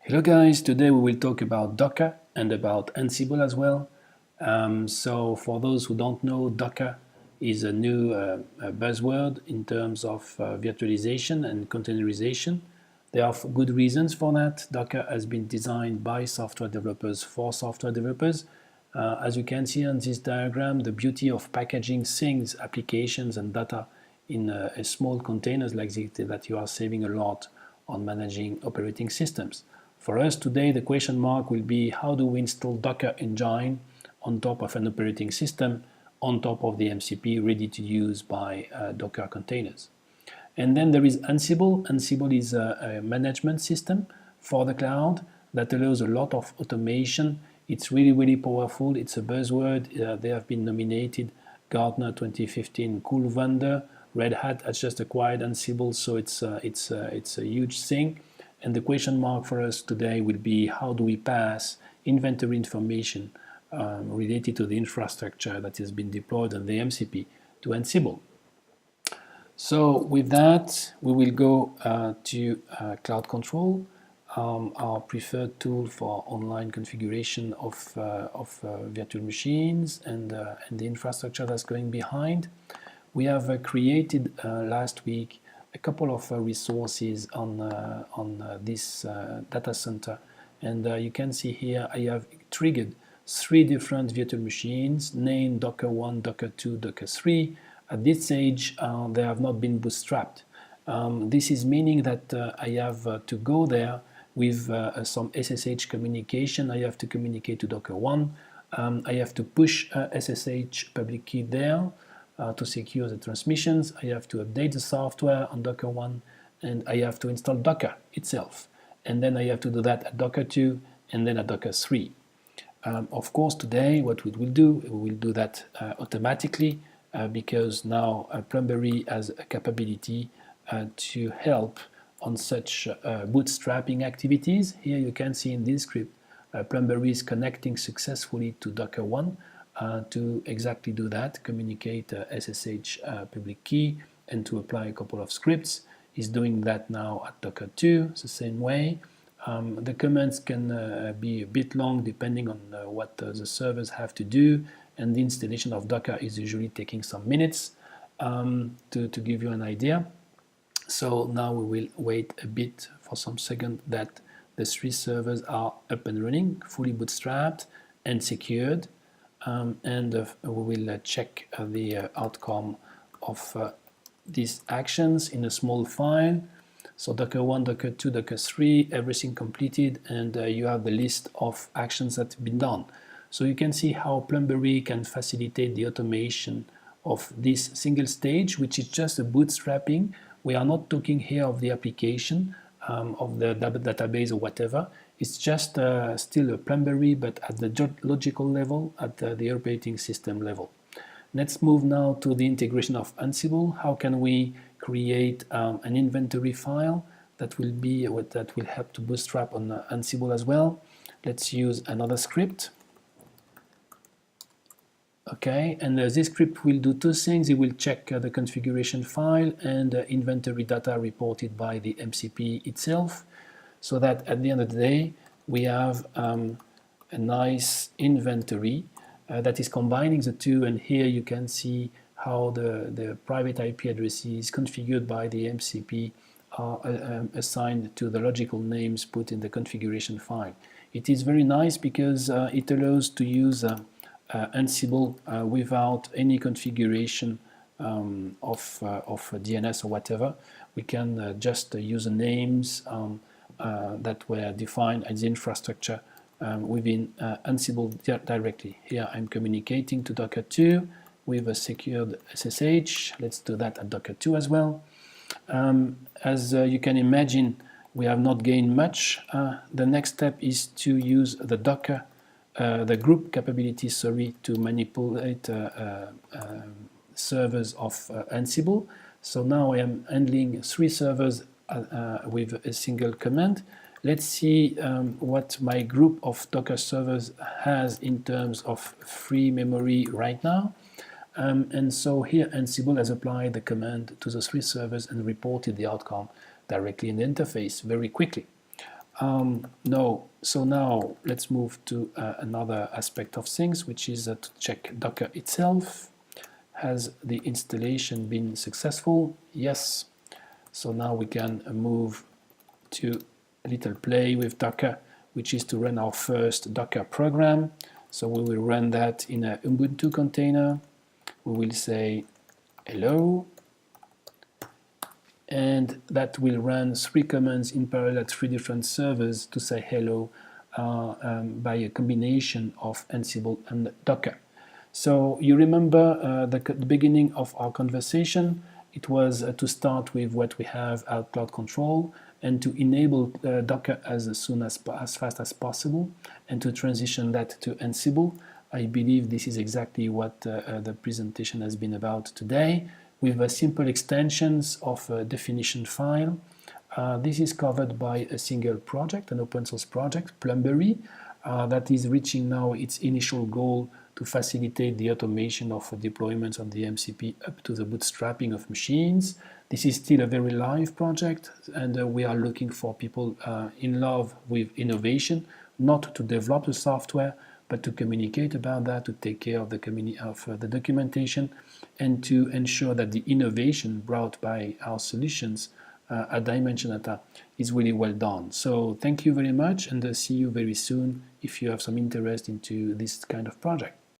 Hello guys, today we will talk about Docker and about Ansible as well. So for those who don't know, Docker is a new buzzword in terms of virtualization and containerization. There are good reasons for that. Docker has been designed by software developers for software developers. As you can see on this diagram, the beauty of packaging things, applications and data in a small containers like this, that you are saving a lot on managing operating systems. For us today, the question mark will be how do we install Docker engine on top of an operating system, on top of the MCP, ready to use by Docker containers. And then there is Ansible. Ansible is a management system for the cloud that allows a lot of automation. It's really powerful. It's a buzzword. They have been nominated Gartner 2015 Cool Vendor. Red Hat has just acquired Ansible, so it's a huge thing. And the question mark for us today will be how do we pass inventory information related to the infrastructure that has been deployed on the MCP to Ansible. So with that, we will go to Cloud Control, our preferred tool for online configuration of virtual machines and the infrastructure that's going behind. We have created last week a couple of resources on this data center, and you can see here I have triggered 3 different virtual machines named Docker 1, Docker 2, Docker 3. At this stage, they have not been bootstrapped. This is meaning that I have to go there with some SSH communication. I have to communicate to Docker 1. I have to push SSH public key there to secure the transmissions. I have to update the software on Docker 1, and I have to install Docker itself. And then I have to do that at Docker 2 and then at Docker 3. Of course, today what we will do that automatically because now Plumbery has a capability to help on such bootstrapping activities. Here you can see in this script Plumbery is connecting successfully to Docker 1 to exactly do that, communicate SSH public key and to apply a couple of scripts. He's doing that now at Docker 2, it's the same way. The commands can be a bit long depending on what the servers have to do, and the installation of Docker is usually taking some minutes to give you an idea. So now we will wait a bit for some second that the 3 servers are up and running, fully bootstrapped and secured. And we will check the outcome of these actions in a small file. So Docker 1, Docker 2, Docker 3, everything completed, and you have the list of actions that have been done. So you can see how Plumbery can facilitate the automation of this single stage, which is just a bootstrapping. We are not talking here of the application of the database or whatever. It's just still a Plumbery, but at the logical level, at the operating system level. Let's move now to the integration of Ansible. How can we create an inventory file that will help to bootstrap on Ansible as well? Let's use another script. Okay, and this script will do 2 things. It will check the configuration file and inventory data reported by the MCP itself, so that at the end of the day we have a nice inventory that is combining the 2, and here you can see how the private IP addresses configured by the MCP are assigned to the logical names put in the configuration file. It is very nice because it allows to use Ansible without any configuration of DNS or whatever. We can just use the names that were defined as the infrastructure within Ansible directly. Here I'm communicating to Docker 2 with a secured SSH. Let's do that at Docker 2 as well. As you can imagine, we have not gained much. The next step is to use the Docker the group capability, to manipulate servers of Ansible. So now I am handling 3 servers with a single command. Let's see what my group of Docker servers has in terms of free memory right now. And so here Ansible has applied the command to the 3 servers and reported the outcome directly in the interface very quickly. No. So now let's move to another aspect of things, which is to check Docker itself. Has the installation been successful? Yes. So now we can move to a little play with Docker, which is to run our first Docker program. So we will run that in a Ubuntu container. We will say hello, and that will run 3 commands in parallel at 3 different servers to say hello by a combination of Ansible and Docker. So you remember the beginning of our conversation. It was to start with what we have at Cloud Control and to enable Docker as fast as possible and to transition that to Ansible. I believe this is exactly what the presentation has been about today, with simple extensions of a definition file. This is covered by a single project, an open source project, Plumbery, that is reaching now its initial goal to facilitate the automation of deployments on the MCP up to the bootstrapping of machines. This is still a very live project, and we are looking for people in love with innovation, not to develop the software, but to communicate about that, to take care of the documentation, and to ensure that the innovation brought by our solutions at Dimension Data is really well done. So thank you very much, and see you very soon if you have some interest into this kind of project.